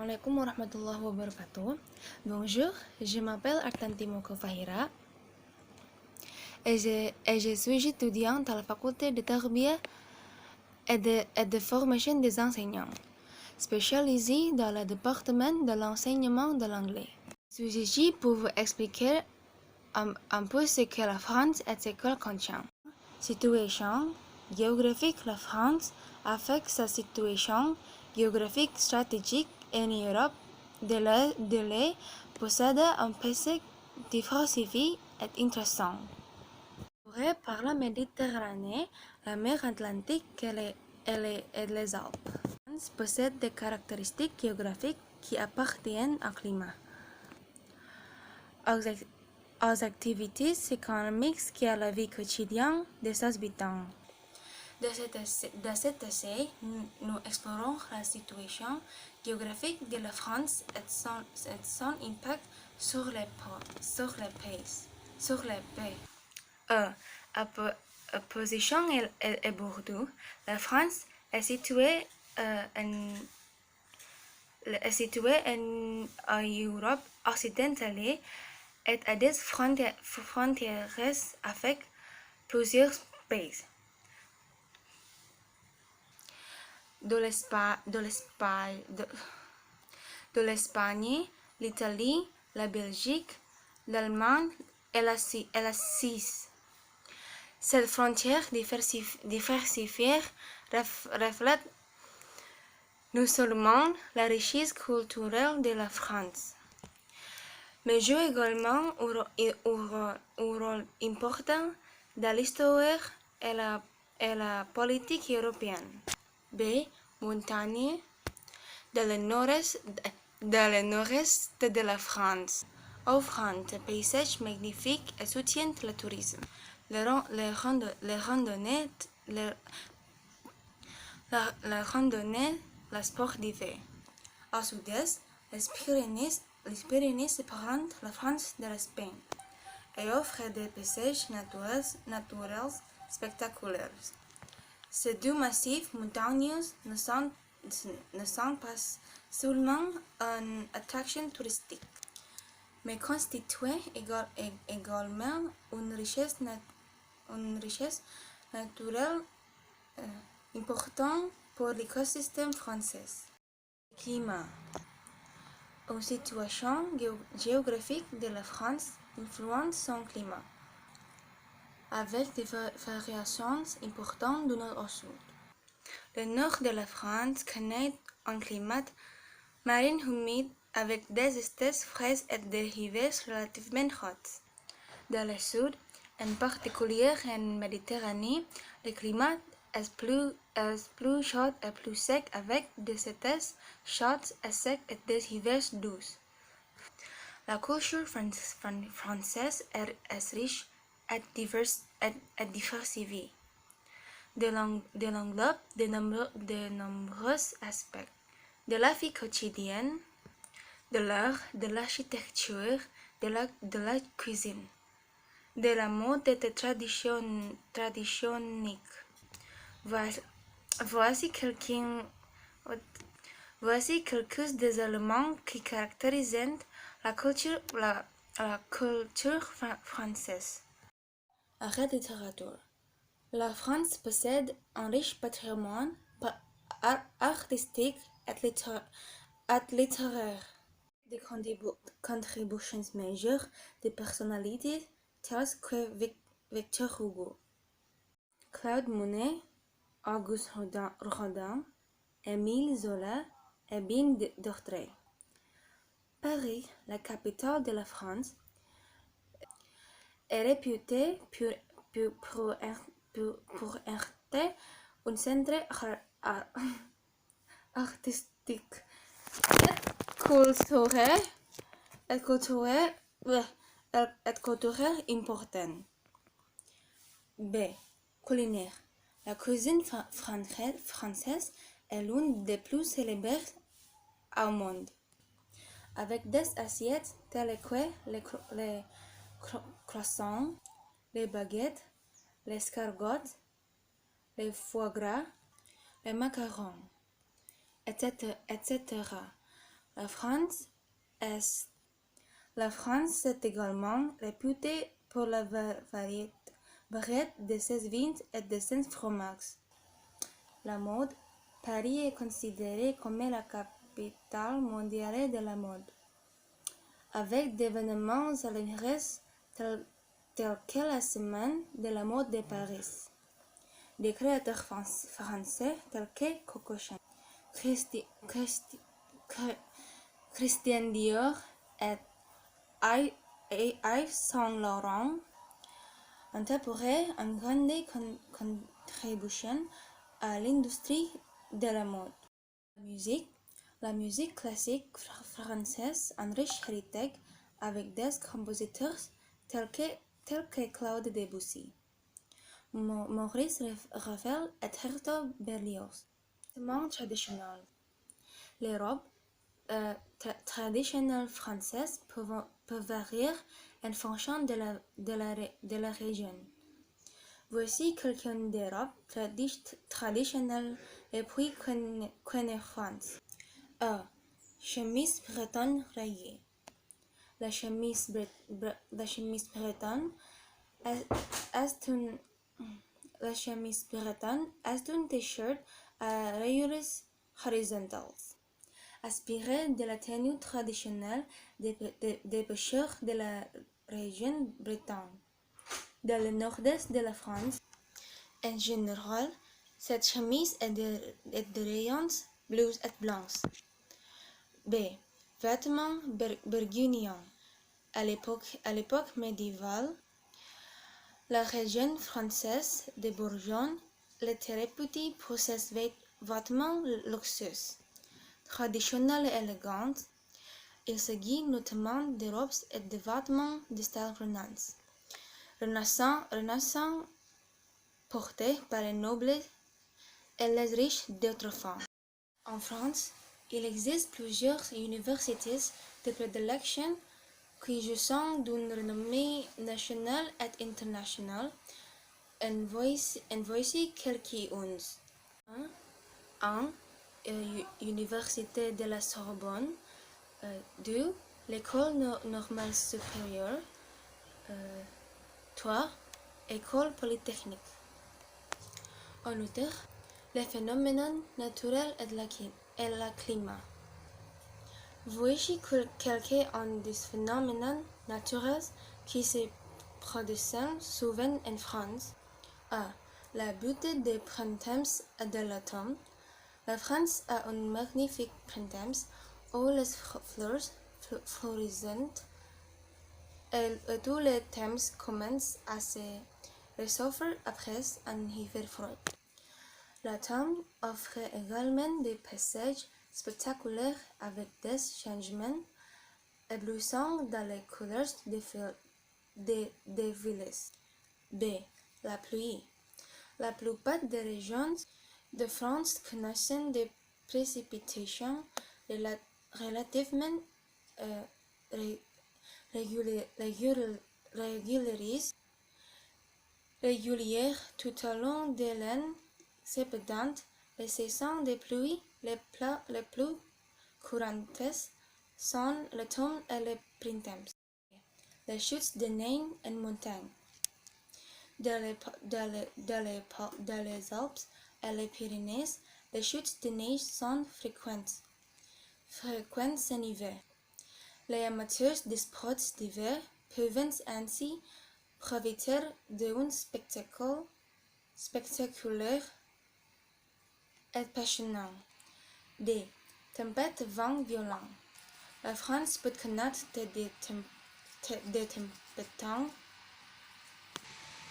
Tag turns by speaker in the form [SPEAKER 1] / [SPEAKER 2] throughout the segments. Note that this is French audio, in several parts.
[SPEAKER 1] Assalamualaikum warahmatullahi wabarakatuh. Bonjour, je m'appelle Artantimo Fahira et je suis étudiante à la faculté de Tarbiyah et de formation des enseignants, spécialisée dans le département de l'enseignement de l'anglais. Je suis ici pour vous expliquer un peu ce que la France et ce qu'elle contient. Situation géographique. La France, avec sa situation géographique stratégique en Europe de l'Est, possède un passé diversifié et intéressant. Entourée par la Méditerranée, la mer Atlantique et les Alpes. La France possède des caractéristiques géographiques qui appartiennent au climat, aux activités économiques et à la vie quotidienne des habitants. Dans cet essai, nous explorons la situation géographique de la France et son impact sur les pays. À position et Bordeaux, la France est située en Europe occidentale et a des frontières avec plusieurs pays. De l'Espagne, l'Italie, la Belgique, l'Allemagne et la Suisse. Cette frontière diversifiée reflète non seulement la richesse culturelle de la France, mais joue également un rôle important dans l'histoire et la politique européenne. B. Montagne dans le nord-est de la France, offrant des paysages magnifiques et soutient le tourisme, les randonnées, le sport d'hiver. Au sud-est, les Pyrénées séparent la France de l'Espagne et offrent des paysages naturels spectaculaires. Ces deux massifs montagneux ne sont pas seulement une attraction touristique, mais constituent également une richesse naturelle importante pour l'écosystème français. Climat. Une situation géographique de la France influence son climat, avec des variations importantes du nord au sud. Le nord de la France connaît un climat marin humide avec des étés frais et des hivers relativement chauds. Dans le sud, en particulier en Méditerranée, le climat est plus chaud et plus sec avec des étés chauds et secs et des hivers doux. La culture française est riche et diversifiée. Elle englobe de nombreux aspects de la vie quotidienne, de l'art, de l'architecture, de la cuisine, de la mode et des traditions traditionnelles. Voici quelques des éléments qui caractérisent la culture française. Arrêt littérature. La France possède un riche patrimoine artistique et littéraire. Des contributions majeures de personnalités telles que Victor Hugo, Claude Monet, Auguste Rodin, Émile Zola et bien d'autres. Paris, la capitale de la France, est réputée pour être un centre artistique et culturel important. B. Culinaire. La cuisine française est l'une des plus célèbres au monde, avec des assiettes telles que les croissants, les baguettes, les escargots, les foie gras, les macarons, etc. La France est, la France est également réputée pour la variété de ses vins et de ses fromages. La mode, Paris est considérée comme la capitale mondiale de la mode, avec d'événements célébrés tels que la Semaine de la mode de Paris. Des créateurs français tels que Coco Chanel, Christian Dior et Yves Saint Laurent ont apporté une grande contribution à l'industrie de la mode. La musique classique française a un riche héritage avec des compositeurs tels que Claude Debussy, Maurice Ravel et Hector Berlioz. Traditionnel. Les robes traditionnelles françaises peuvent varier en fonction de la région. Voici quelques des robes traditionnelles les plus connues en France. A. Chemise bretonne rayée. La chemise bretonne est un t-shirt à rayures horizontales, inspiré de la tenue traditionnelle des pêcheurs de la région bretonne. Dans le nord-est de la France, en général, cette chemise est de rayons bleus et blancs. B. Vêtements burgundiens. À l'époque médiévale, la région française de Bourgogne était réputée pour ses vêtements luxueux, traditionnels et élégants. Il s'agit notamment de robes et de vêtements de style renaissant portés par les nobles et les riches d'autrefois. En France, il existe plusieurs universités de prédilection qui jouissent d'une renommée nationale et internationale. En voici quelques-unes. 1. Université de la Sorbonne. 2. L'École normale supérieure. 3. École polytechnique. En outre, les phénomènes naturels et le climat. Voici quelques-uns des phénomènes naturels qui se produisent souvent en France. A. La beauté des printemps et de l'automne. La France a un magnifique printemps où les fleurs fleurissent et tous les temps commencent à se réchauffer après un hiver froid. L'automne offre également des paysages spectaculaires avec des changements éblouissants dans les couleurs des villes. B. La pluie. La plupart des régions de France connaissent des précipitations relativement régulières tout au long de l'année. Cependant, les saisons de pluie les plus courantes sont l'automne et le printemps. Les chutes de neige en montagne. Dans les Alpes et les Pyrénées, les chutes de neige sont fréquentes en hiver. Les amateurs de sports d'hiver peuvent ainsi profiter d'un spectacle spectaculaire et passionnant. D. Tempêtes vent violent. La France peut connaître des tempêtes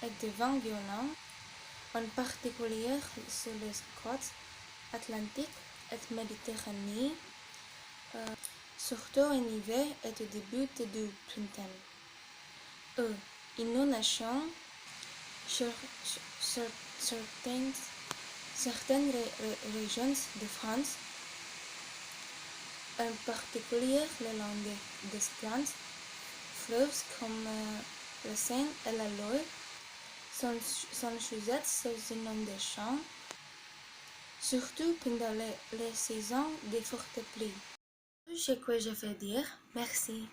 [SPEAKER 1] et des vents violents, en particulier sur les côtes atlantiques et méditerranéennes, surtout en hiver et au début du printemps. E. Inondations. Certaines régions de France, en particulier le long des grands fleuves comme la Seine et la Loire, sont sujettes aux inondations, surtout pendant les saisons de fortes pluies. Ce que je veux dire, merci.